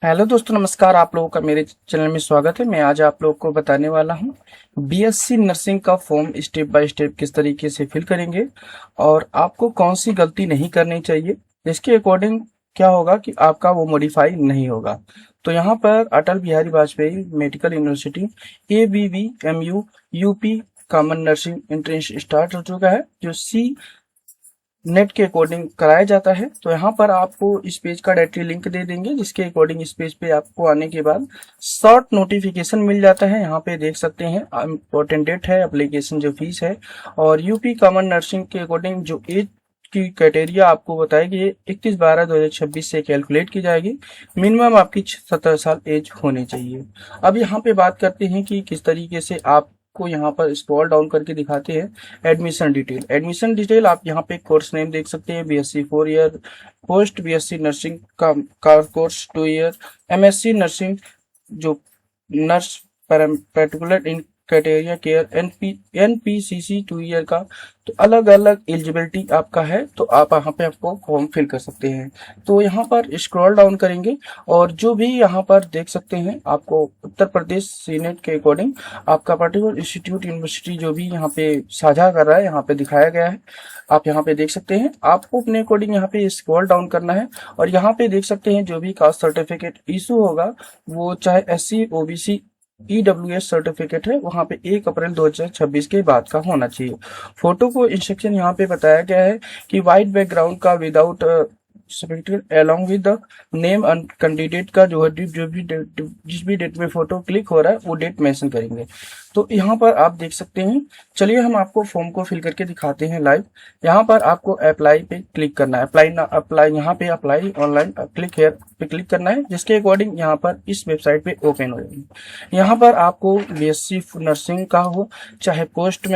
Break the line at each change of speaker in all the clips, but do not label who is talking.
Hello दोस्तों, नमस्कार। आप लोगों का मेरे चैनल में स्वागत है। मैं आज आप लोगों को बताने वाला हूं बीएससी नर्सिंग का फॉर्म स्टेप बाय स्टेप किस तरीके से फिल करेंगे और आपको कौन सी गलती नहीं करनी चाहिए। इसके अकॉर्डिंग क्या होगा कि आपका वो मॉडिफाई नहीं होगा। तो यहाँ पर Atal Bihari Vajpayee medical university ABVMU UP common nursing entrance start हो चुका है, जो सी नेट के अकॉर्डिंग कराया जाता है। तो यहाँ पर आपको इस पेज का डायरेक्टली लिंक दे देंगे, जिसके अकॉर्डिंग इस पेज पे आपको आने के बाद शॉर्ट नोटिफिकेशन मिल जाता है। यहाँ पे देख सकते हैं इम्पोर्टेंट डेट है, एप्लीकेशन जो फीस है, और यूपी कॉमन नर्सिंग के अकॉर्डिंग जो एज की क्राइटेरिया आपको बताएगी 31/12/2026 से कैलकुलेट की जाएगी। मिनिमम आपकी 17 साल एज होनी चाहिए। अब यहाँ पे बात करते हैं कि किस तरीके से आप को यहाँ पर स्क्रॉल डाउन करके दिखाते हैं एडमिशन डिटेल। आप यहाँ पे कोर्स नेम देख सकते हैं, BSc 4 year, post BSc nursing का कोर्स 2 ईयर, MSc नर्सिंग जो नर्स पर्टिकुलर इन क्राइटेरिया केयर NPCC 2 ईयर का। तो अलग अलग एलिजिबिलिटी आपका है, तो आप यहाँ पे आपको फॉर्म फिल कर सकते हैं। तो यहाँ पर स्क्रॉल डाउन करेंगे और जो भी यहाँ पर देख सकते हैं, आपको उत्तर प्रदेश सीनेट के अकॉर्डिंग आपका पर्टिकुलर इंस्टीट्यूट यूनिवर्सिटी जो भी यहाँ पे साझा कर रहा है, यहाँ पे दिखाया गया है। आप यहाँ पे देख सकते हैं, आपको अपने अकॉर्डिंग यहाँ पे स्क्रॉल डाउन करना है और यहाँ पे देख सकते हैं जो भी कास्ट सर्टिफिकेट इशू होगा, वो चाहे SC OBC EWS सर्टिफिकेट है, वहां पे 1 अप्रैल 2026 के बाद का होना चाहिए। फोटो को इंस्ट्रक्शन यहाँ पे बताया गया है कि व्हाइट बैकग्राउंड का without certificate along with the name and candidate का जो है जिस भी डेट में फोटो क्लिक हो रहा है वो डेट मेंशन करेंगे। तो यहाँ पर आप देख सकते हैं। चलिए हम आपको फॉर्म को फिल करके दिखाते हैं लाइव। यहाँ पर आपको अप्लाई पे क्लिक करना है, अप्लाई यहाँ पे अप्लाई ऑनलाइन क्लिक हेयर पे क्लिक करना है, जिसके अकॉर्डिंग यहाँ पर इस वेबसाइट पे ओपन हो जाएगी। यहाँ पर आपको BSc नर्सिंग का हो, चाहे पोस्ट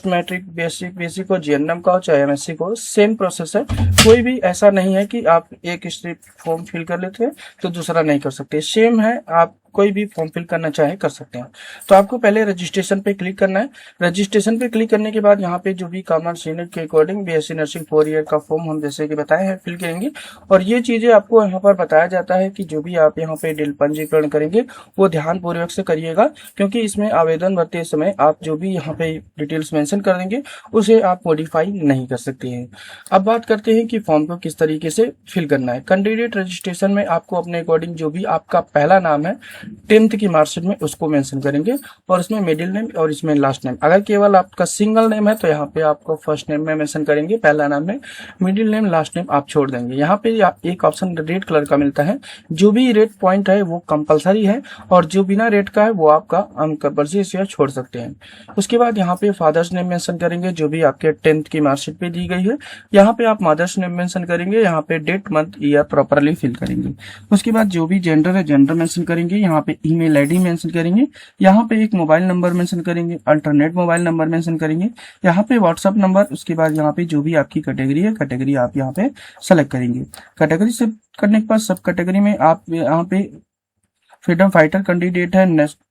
मैट्रिक बेसिक हो, GNM का हो, चाहे MSc को, सेम प्रोसेस है। कोई भी ऐसा नहीं है कि आप एक स्टेप फॉर्म फिल कर लेते हैं तो दूसरा नहीं कर सकते, सेम है। आप कोई भी फॉर्म फिल करना चाहे कर सकते हैं। तो आपको पहले रजिस्ट्रेशन पे क्लिक करना है। रजिस्ट्रेशन पे क्लिक करने के बाद यहाँ पे जो भी कॉमन सीनेट के अकॉर्डिंग BSc नर्सिंग 4 ईयर का फॉर्म हम जैसे कि बताए हैं फिल करेंगे। और ये चीजें आपको यहाँ पर बताया जाता है कि जो भी आप यहाँ पे पंजीकरण करेंगे वो ध्यान पूर्वक से करिएगा, क्योंकि इसमें आवेदन भरते समय आप जो भी यहाँ पे डिटेल्स मेंशन कर देंगे उसे आप मॉडिफाई नहीं कर सकते हैं। अब बात करते हैं कि फॉर्म को किस तरीके से फिल करना है। कैंडिडेट रजिस्ट्रेशन में आपको अपने अकॉर्डिंग जो भी आपका पहला नाम है 10th की मार्कशीट में उसको मेंशन करेंगे, और इसमें मिडिल नेम और इसमें लास्ट नेम। अगर केवल आपका सिंगल नेम है तो यहाँ पे आपको फर्स्ट नेम में मेंशन करेंगे, पहला नाम में, मिडिल नेम लास्ट नेम आप छोड़ देंगे। यहाँ पे एक ऑप्शन रेड कलर का मिलता है, जो भी रेड पॉइंट है वो कंपलसरी है, और जो बिना रेड का है वो आपका अनकंपलसरी से छोड़ सकते हैं। उसके बाद यहाँ पे फादर्स नेम मेंशन करेंगे जो भी आपके 10th की मार्कशीट पे दी गई है। यहाँ पे आप मदर्स नेम मेंशन करेंगे, यहाँ पे date month year properly fill करेंगे। उसके बाद जो भी जेंडर है जेंडर मेंशन करेंगे, यहाँ पे ईमेल आईडी मेंशन करेंगे, यहाँ पे एक मोबाइल नंबर मेंशन करेंगे, अल्टरनेट मोबाइल नंबर मेंशन करेंगे, यहाँ पे व्हाट्सएप नंबर। उसके बाद यहाँ पे जो भी आपकी कैटेगरी है, कैटेगरी आप यहाँ पे सेलेक्ट करेंगे। कैटेगरी से करने के बाद सब कैटेगरी में आप यहाँ पे फ्रीडम फाइटर कैंडिडेट है,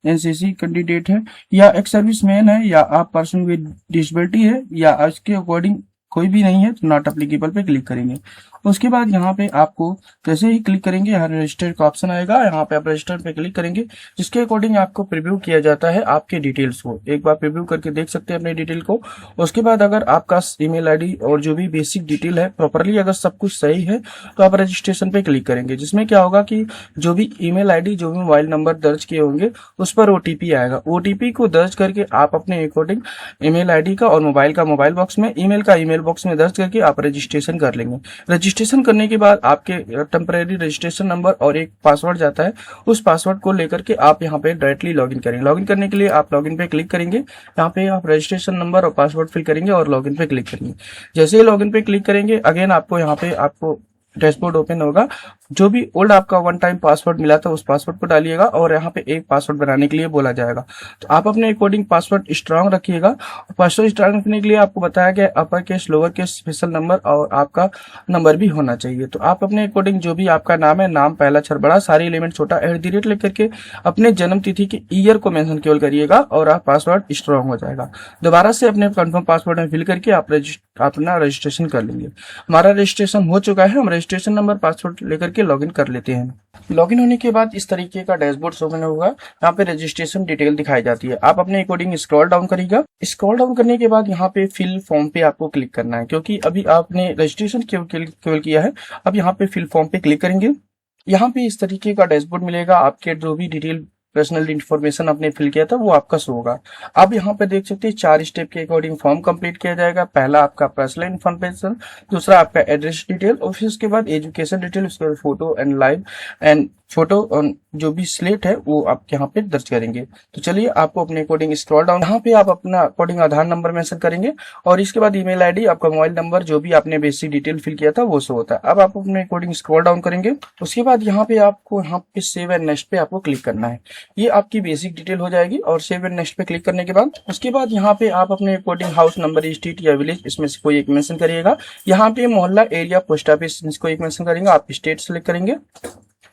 NCC कैंडिडेट है, या एक सर्विसमैन है, या आप पर्सन विद डिसेबिलिटी है, या इसके अकॉर्डिंग कोई भी नहीं है तो नॉट एप्लीकेबल पे क्लिक करेंगे। उसके बाद यहाँ पे आपको जैसे ही क्लिक करेंगे यहाँ रजिस्टर का ऑप्शन आएगा, यहाँ पे आप रजिस्टर पे क्लिक करेंगे, जिसके अकॉर्डिंग आपको प्रीव्यू किया जाता है आपके डिटेल्स को। एक बार प्रीव्यू करके देख सकते हैं अपने डिटेल को। उसके बाद अगर आपका ईमेल आईडी और जो भी बेसिक डिटेल है प्रॉपरली अगर सब कुछ सही है तो आप रजिस्ट्रेशन पे क्लिक करेंगे, जिसमें क्या होगा कि जो भी ईमेल आईडी जो भी मोबाइल नंबर दर्ज किए होंगे उस पर OTP आएगा। OTP को दर्ज करके आप अपने अकॉर्डिंग ईमेल आईडी का और मोबाइल का मोबाइल बॉक्स में, ईमेल का ईमेल बॉक्स में दर्ज करके आप रजिस्ट्रेशन कर लेंगे। रजिस्ट्रेशन करने के बाद आपके टेम्परेरी रजिस्ट्रेशन नंबर और एक पासवर्ड जाता है, उस पासवर्ड को लेकर के आप यहाँ पे डायरेक्टली लॉगिन करेंगे। लॉगिन करने के लिए आप लॉगिन पे क्लिक करेंगे, यहाँ पे आप रजिस्ट्रेशन नंबर और पासवर्ड फिल करेंगे और लॉगिन पे क्लिक करेंगे। जैसे ही लॉगिन पे क्लिक करेंगे अगेन आपको यहाँ पे आपको डैशबोर्ड ओपन होगा। जो भी ओल्ड आपका वन टाइम पासवर्ड मिला था उस पासवर्ड को डालिएगा और यहाँ पे एक पासवर्ड बनाने के लिए बोला जाएगा। तो आप अपने अकॉर्डिंग पासवर्ड स्ट्रांग रखिएगा। पासवर्ड स्ट्रांग रखने के लिए आपको बताया गया upper case, lower case, special number और आपका नंबर भी होना चाहिए। तो आप अपने अकॉर्डिंग जो भी आपका नाम है, नाम पहला अक्षर बड़ा, सारे एलिमेंट छोटा, @ लिख करके अपने जन्म तिथि के ईयर को मेंशन केवल करिएगा और आप पासवर्ड स्ट्रांग हो जाएगा। दोबारा से अपने कंफर्म पासवर्ड में फिल करके आप अपना रजिस्ट्रेशन कर लेंगे। हमारा रजिस्ट्रेशन हो चुका है। हम रजिस्ट्रेशन नंबर पासवर्ड लेकर करके लॉगिन कर लेते हैं। लॉगिन होने के बाद इस तरीके का डैशबोर्ड शो होगा। यहाँ पे रजिस्ट्रेशन डिटेल दिखाई जाती है। आप अपने अकॉर्डिंग स्क्रॉल डाउन करिएगा। स्क्रॉल डाउन करने के बाद यहाँ पे फिल फॉर्म पे आपको क्लिक करना है, क्योंकि अभी आपने रजिस्ट्रेशन केवल किया है। अब यहाँ पे फिल फॉर्म पे क्लिक करेंगे। यहाँ पे इस तरीके का डैशबोर्ड मिलेगा। आपके जो भी डिटेल पर्सनल इन्फॉर्मेशन आपने फिल किया था वो आपका शो होगा। अब यहाँ पे देख सकते हैं 4 स्टेप के अकॉर्डिंग फॉर्म कंप्लीट किया जाएगा। पहला आपका पर्सनल इन्फॉर्मेशन, दूसरा आपका एड्रेस डिटेल, और फिर उसके बाद एजुकेशन डिटेल, उसके बाद photo and live and photo जो भी स्लेट है वो आप यहाँ पे दर्ज करेंगे। तो चलिए आपको अपने अकॉर्डिंग स्क्रॉल डाउन, यहाँ पे आप अपना अकॉर्डिंग आधार नंबर मेंशन करेंगे और इसके बाद ईमेल आईडी, आपका मोबाइल नंबर, जो भी आपने बेसिक डिटेल फिल किया था वो शो होता है। अब आप अपने अकॉर्डिंग स्क्रॉल डाउन करेंगे। उसके बाद यहाँ पे आपको यहाँ पे सेव एंड नेक्स्ट पे आपको क्लिक करना है। ये आपकी बेसिक डिटेल हो जाएगी। और सेव एंड नेक्स्ट पे क्लिक करने के बाद उसके बाद यहाँ पे आप अपने अकॉर्डिंग हाउस नंबर, स्ट्रीट या विलेज, इसमें से कोई एक मेंशन करिएगा। यहाँ पे मोहल्ला, एरिया, पोस्ट ऑफिस, इसको एक मेंशन करेंगे। आप स्टेट सेलेक्ट करेंगे।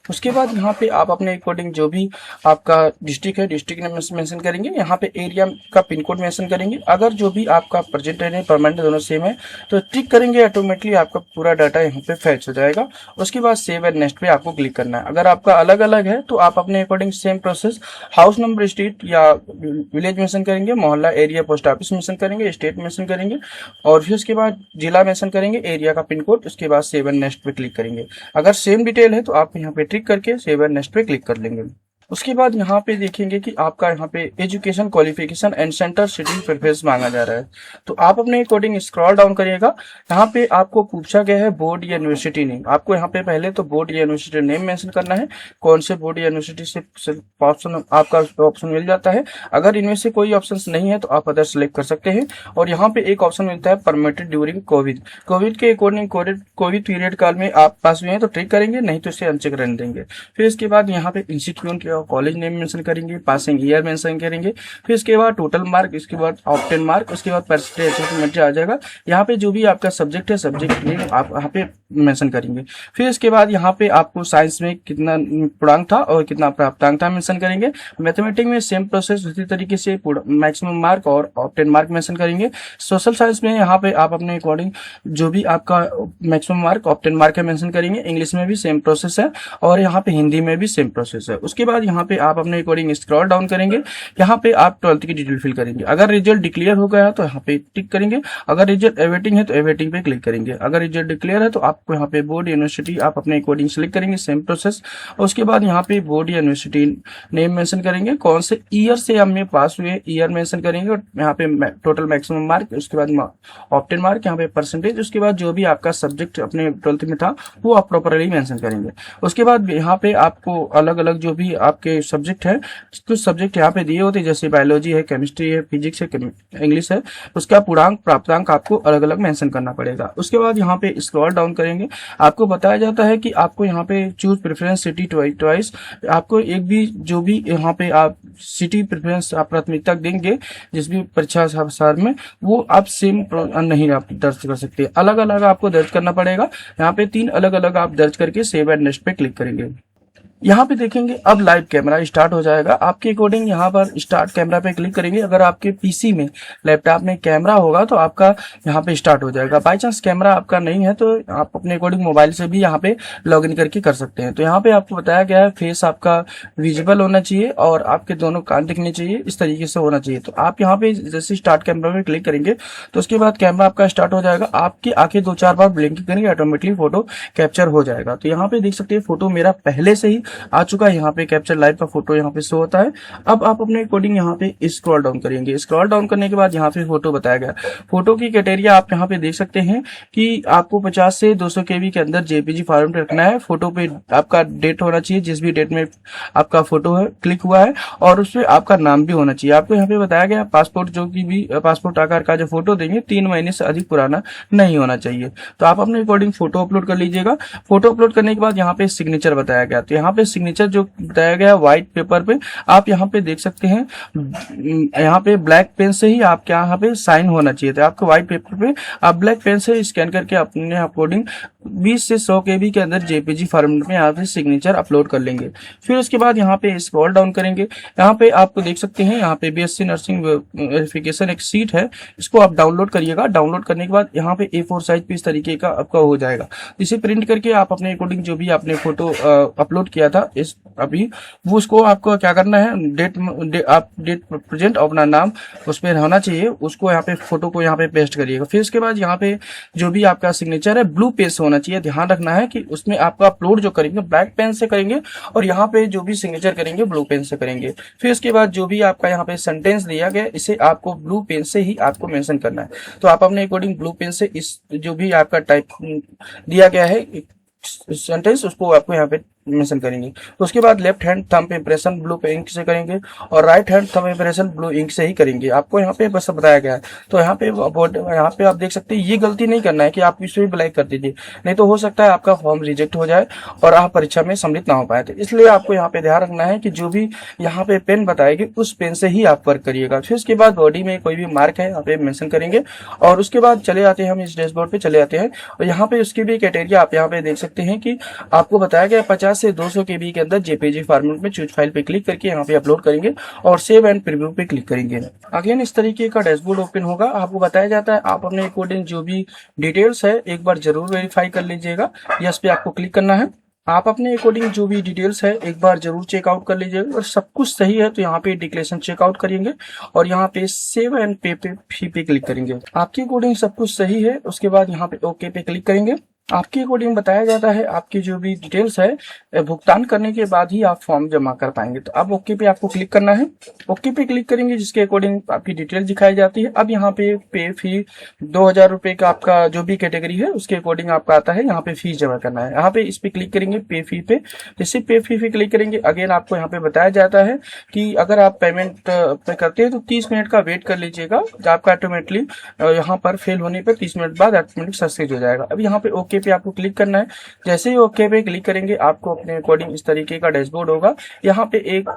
उसके बाद यहाँ पे आप अपने अकॉर्डिंग जो भी आपका डिस्ट्रिक्ट है, डिस्ट्रिक्ट नेम मेंशन करेंगे। यहाँ पे एरिया का पिन कोड मेंशन करेंगे। अगर जो भी आपका प्रेजेंट है परमानेंट दोनों सेम है तो टिक करेंगे, ऑटोमेटिकली आपका पूरा डाटा यहाँ पे फैच हो जाएगा। उसके बाद सेव एंड नेक्स्ट पे आपको क्लिक करना है। अगर आपका अलग अलग है तो आप अपने according same process house number, street या विलेज मेंशन करेंगे, मोहल्ला, एरिया, पोस्ट ऑफिस मेंशन करेंगे, स्टेट मेंशन करेंगे और फिर उसके बाद जिला मेंशन करेंगे, एरिया का पिन कोड। उसके बाद सेव एंड नेक्स्ट पे क्लिक करेंगे। अगर सेम डिटेल है तो आप यहाँ पे ट्रिक करके सेव एंड नेक्स्ट पे क्लिक कर लेंगे। उसके बाद यहाँ पे देखेंगे कि आपका यहाँ पे education qualification and centre city preference मांगा जा रहा है। तो आप अपने अकॉर्डिंग स्क्रॉल डाउन करिएगा। यहाँ पे आपको पूछा गया है बोर्ड या यूनिवर्सिटी नेम। आपको यहाँ पे पहले तो बोर्ड या यूनिवर्सिटी नेम मेंशन करना है। कौन से बोर्ड या यूनिवर्सिटी से ऑप्शन आपका ऑप्शन मिल जाता है। अगर इनमें से कोई ऑप्शन नहीं है तो आप अदर सेलेक्ट कर सकते हैं। और यहाँ पे एक ऑप्शन मिलता है परमिटेड ड्यूरिंग कोविड के अकॉर्डिंग कोविड पीरियड काल में आप पास हुए हैं तो ट्रिक करेंगे, नहीं तो इसे अनचेक रहने देंगे। फिर इसके बाद यहाँ पे इंस्टीट्यूट कॉलेज नेम मेंशन करेंगे, पासिंग ईयर मेंशन करेंगे। फिर इसके बाद टोटल मार्क, इसके बाद ऑब्टेन मार्क, उसके बाद परसेंटेज आ जाएगा। यहाँ पे जो भी आपका सब्जेक्ट है, सब्जेक्ट नेम आप यहाँ पे मेंशन करेंगे। फिर इसके बाद यहाँ पे आपको साइंस में कितना पूर्णांक था और कितना प्राप्तांक था मेंशन करेंगे। मैथमेटिक्स में सेम प्रोसेस उसी तरीके से मैक्सिमम मार्क और ऑब्टेन मार्क मेंशन करेंगे। सोशल साइंस में यहाँ पे आप अपने अकॉर्डिंग जो भी आपका मैक्सिमम मार्क, ऑब्टेन मार्क है मेंशन करेंगे। इंग्लिश में भी सेम प्रोसेस है और यहाँ पे हिंदी में भी सेम प्रोसेस है। उसके बाद यहाँ पे आप अपने अकॉर्डिंग स्क्रॉल डाउन करेंगे। यहाँ पे आप 12th की डिटेल फिल करेंगे। अगर रिजल्ट डिक्लेयर हो गया है तो यहाँ पे टिक करेंगे। अगर रिजल्ट एवेटिंग है तो एवेटिंग पे क्लिक करेंगे। अगर रिजल्ट डिक्लेयर है तो आपको यहाँ पे बोर्ड, यूनिवर्सिटी आप अपने अकॉर्डिंग सिलेक्ट करेंगे, सेम प्रोसेस। उसके बाद यहाँ पे बोर्ड या यूनिवर्सिटी नेम मेंशन करेंगे, कौन से ईयर से हमने पास हुए ईयर मेंशन करेंगे और यहाँ पे टोटल मैक्सिमम मार्क, उसके बाद ऑब्टेन मार्क, यहाँ पे परसेंटेज, उसके बाद जो भी आपका सब्जेक्ट अपने 12th में था वो आप प्रॉपरली मेंशन करेंगे। उसके बाद यहाँ पे आपको अलग अलग जो भी आपके सब्जेक्ट है, कुछ सब्जेक्ट यहाँ पे दिए होते हैं जैसे बायोलॉजी है, केमिस्ट्री है, फिजिक्स है, इंग्लिश है, उसका पूर्णांक प्राप्तांक आपको अलग अलग मेंशन करना पड़ेगा। उसके बाद यहाँ पे स्क्रॉल डाउन करेंगे। आपको बताया जाता है कि आपको यहाँ पे चूज प्रेफरेंस सिटी ट्वाइस, आपको एक भी जो भी यहाँ पे आप सिटी प्रेफरेंस आप प्राथमिकता देंगे जिस भी परीक्षा सार में, वो आप सेम नहीं आप दर्ज कर सकते, अलग अलग आपको दर्ज करना पड़ेगा। यहाँ पे 3 अलग अलग आप दर्ज करके सेव एंड नेक्स्ट पे क्लिक करेंगे। यहाँ पे देखेंगे अब लाइव कैमरा स्टार्ट हो जाएगा। आपके अकॉर्डिंग यहाँ पर स्टार्ट कैमरा पे क्लिक करेंगे। अगर आपके पीसी में, लैपटॉप में कैमरा होगा तो आपका यहाँ पे स्टार्ट हो जाएगा। बाय चांस कैमरा आपका नहीं है तो आप अपने अकॉर्डिंग मोबाइल से भी यहाँ पे लॉगिन करके कर सकते हैं। तो यहाँ पे आपको बताया गया है फेस आपका विजिबल होना चाहिए और आपके दोनों कान दिखने चाहिए, इस तरीके से होना चाहिए। तो आप यहाँ पे जैसे स्टार्ट कैमरा पे क्लिक करेंगे तो उसके बाद कैमरा आपका स्टार्ट हो जाएगा। आपकी आंखें 2-4 बार ब्लिंक करेंगे, ऑटोमेटिकली फोटो कैप्चर हो जाएगा। तो यहाँ पे देख सकते हैं फोटो मेरा पहले से ही आ चुका है। यहाँ पे कैप्चर लाइव का फोटो यहाँ पे शो होता है। अब आप अपने अकॉर्डिंग यहाँ पे स्क्रॉल डाउन करेंगे। स्क्रॉल डाउन करने के बाद यहाँ पे फोटो बताया गया। फोटो की क्राइटेरिया आप यहाँ पे देख सकते हैं कि आपको 50 से 200 KB के अंदर जेपीजी फॉर्मेट रखना है। फोटो पे आपका डेट होना चाहिए, जिस भी डेट में आपका फोटो है क्लिक हुआ है, और उसमें आपका नाम भी होना चाहिए। आपको यहाँ पे बताया गया पासपोर्ट, जो कि भी पासपोर्ट आकार का जो फोटो देंगे 3 महीने से अधिक पुराना नहीं होना चाहिए। तो आप अपने अकॉर्डिंग फोटो अपलोड कर लीजिएगा। फोटो अपलोड करने के बाद यहाँ पे सिग्नेचर बताया गया। तो यहाँ पे सिग्नेचर जो बताया गया व्हाइट पेपर पे आप यहाँ पे देख सकते हैं, यहाँ पे ब्लैक पेन से ही आपके यहाँ पे साइन होना चाहिए। तो आपको व्हाइट पेपर पे आप ब्लैक पेन से स्कैन करके अपने अकॉर्डिंग 20 से 100 केबी के अंदर जेपीजी फॉर्मेट में आप सिग्नेचर अपलोड कर लेंगे। फिर उसके बाद यहाँ पे स्क्रॉल डाउन करेंगे, यहाँ पे आपको देख सकते हैं यहाँ पे बीएससी नर्सिंग वेरिफिकेशन एक सीट है, इसको आप डाउनलोड करिएगा। डाउनलोड करने के बाद यहाँ पे A4 साइज पे इस तरीके का आपका हो जाएगा। इसे प्रिंट करके आप अपने अकॉर्डिंग जो भी आपने फोटो अपलोड किया था इस अभी, वो उसको आपको क्या करना है, डेट प्रेजेंट अपना नाम उसमें होना चाहिए, उसको यहाँ पे फोटो को यहाँ पे पेस्ट करिएगा। फिर उसके बाद यहाँ पे जो भी आपका सिग्नेचर है ब्लू पेन से होना चाहिए। ध्यान रखना है कि उसमें आपका अपलोड जो करेंगे ब्लैक पेन से करेंगे और यहाँ पे जो भी सिग्नेचर करेंगे ब्लू पेन से करेंगे। फिर उसके बाद जो भी आपका यहाँ पे सेंटेंस दिया गया इसे आपको ब्लू पेन से ही आपको मेंशन करना है। तो आप अपने अकॉर्डिंग ब्लू पेन से इस जो भी आपका टाइप दिया गया है सेंटेंस उसको आपको यहाँ पे मेंशन करेंगे। तो उसके बाद left hand thumb impression blue ink से करेंगे और right hand thumb impression blue ink से ही करेंगे। आपको यहाँ पे बस बताया गया है। तो यहाँ पे आप देख सकते हैं ये गलती नहीं करना है कि आप इसे भी ब्लैक कर दीजिए, नहीं तो हो सकता है आपका फॉर्म रिजेक्ट हो जाए और आप परीक्षा में सम्मिलित ना हो पाए। तो इसलिए आपको यहाँ पे ध्यान रखना है कि जो भी यहाँ पे पेन बताएगी उस पेन से ही आप वर्क करिएगा। फिर उसके बाद बॉडी में कोई भी मार्क है यहाँ पे मेंशन करेंगे और उसके बाद चले आते हैं हम इस डैशबोर्ड पे चले आते हैं और यहाँ पे उसकी भी क्राइटेरिया आप यहाँ पे देख सकते हैं कि आपको बताया गया 50 से 200 केबी के अंदर जेपीजी फॉर्मेट में चूज फाइल पे क्लिक करके यहाँ पे अपलोड करेंगे और सेव एंड प्रीव्यू पे क्लिक करेंगे। अगेन इस तरीके का डैशबोर्ड ओपन होगा। आपको बताया जाता है आप अपने अकॉर्डिंग जो भी डिटेल्स है एक बार जरूर वेरीफाई कर लीजिएगा। यस पे आपको क्लिक करना है। आप अपने अकॉर्डिंग जो भी डिटेल्स है एक बार जरूर चेकआउट कर लीजिएगा और सब कुछ सही है तो यहाँ पे डिक्लेरेशन चेकआउट करेंगे और यहाँ पे सेव एंड पे फी पे क्लिक करेंगे। आपके अकॉर्डिंग सब कुछ सही है उसके बाद यहाँ पे ओके पे क्लिक करेंगे। आपके अकॉर्डिंग बताया जाता है आपकी जो भी डिटेल्स है भुगतान करने के बाद ही आप फॉर्म जमा कर पाएंगे। तो अब ओके पे आपको क्लिक करना है। ओके पे क्लिक करेंगे जिसके अकॉर्डिंग आपकी डिटेल दिखाई जाती है। अब यहाँ पे फी 2000 रुपए का आपका जो भी कैटेगरी है उसके अकॉर्डिंग आपका आता है, यहाँ पे फीस जमा करना है। यहाँ पे इस पे क्लिक करेंगे पे फी पे। जैसे पे फी पे क्लिक करेंगे अगेन आपको यहाँ पे बताया जाता है कि अगर आप पेमेंट पे करते हैं तो 30 मिनट का वेट कर लीजिएगा। आपका ऑटोमेटिकली यहाँ पर फेल होने पर 30 मिनट बाद ऑटोमेटिक सक्सेस हो जाएगा। अब यहाँ पे ओके पे आपको क्लिक करना है। जैसे ही ओके पे क्लिक करेंगे आपको अपने अकॉर्डिंग इस तरीके का डैशबोर्ड होगा। यहाँ पे एक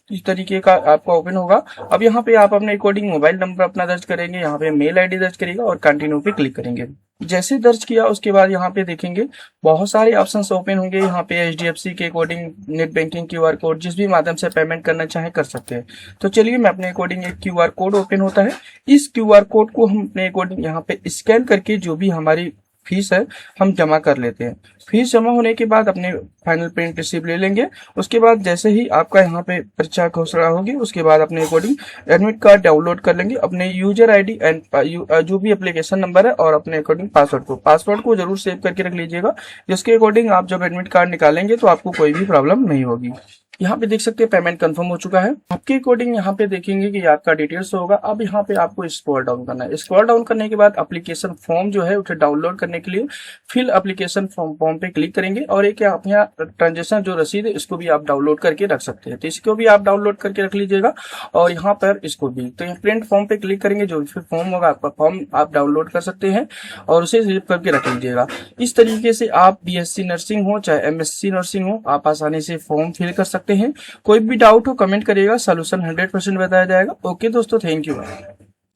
इस तरीके का आपका ओपन होगा। अब यहाँ पे आप अपने अकॉर्डिंग मोबाइल नंबर अपना दर्ज करेंगे, यहाँ पे मेल आईडी दर्ज करेगा और कंटिन्यू पे क्लिक करेंगे। जैसे दर्ज किया उसके बाद यहाँ पे देखेंगे बहुत सारे ऑप्शंस ओपन होंगे। यहाँ पे HDFC के according net banking QR code जिस भी माध्यम से पेमेंट करना चाहे कर सकते हैं। तो चलिए मैं अपने अकॉर्डिंग एक QR कोड ओपन होता है। इस QR कोड को हम अपने अकॉर्डिंग यहाँ पे स्कैन करके जो भी हमारी फीस है हम जमा कर लेते हैं। फीस जमा होने के बाद अपने फाइनल प्रिंट रिसीव ले लेंगे। उसके बाद जैसे ही आपका यहाँ पे परीक्षा घोषणा होगी उसके बाद अपने अकॉर्डिंग एडमिट कार्ड डाउनलोड कर लेंगे। अपने यूजर आईडी एंड जो भी एप्लीकेशन नंबर है और अपने अकॉर्डिंग पासवर्ड को जरूर सेव करके रख लीजिएगा, जिसके अकॉर्डिंग आप जब एडमिट कार्ड निकालेंगे तो आपको कोई भी प्रॉब्लम नहीं होगी। यहाँ पे देख सकते हैं पेमेंट कंफर्म हो चुका है। आपके अकॉर्डिंग यहाँ पे देखेंगे कि आपका डिटेल्स होगा। अब यहाँ पे आपको स्क्रॉल डाउन करना है। स्क्रॉल डाउन करने के बाद एप्लीकेशन फॉर्म जो है उसे डाउनलोड करने के लिए फिल एप्लीकेशन फॉर्म पे क्लिक करेंगे और एक आप यहाँ ट्रांजेक्शन जो रसीद है इसको भी आप डाउनलोड करके रख सकते हैं। तो इसको भी आप डाउनलोड करके रख लीजिएगा और यहाँ पर इसको भी तो यहाँ प्रिंट फॉर्म पे क्लिक करेंगे। जो फिर फॉर्म होगा आपका फॉर्म आप डाउनलोड कर सकते हैं और उसे सेव करके रख लीजिएगा। इस तरीके से आप BSc नर्सिंग हो चाहे MSc नर्सिंग हो आप आसानी से फॉर्म फिल कर सकते हैं। कोई भी डाउट हो कमेंट करिएगा, सॉल्यूशन 100% बताया जाएगा। ओके दोस्तों, थैंक यू।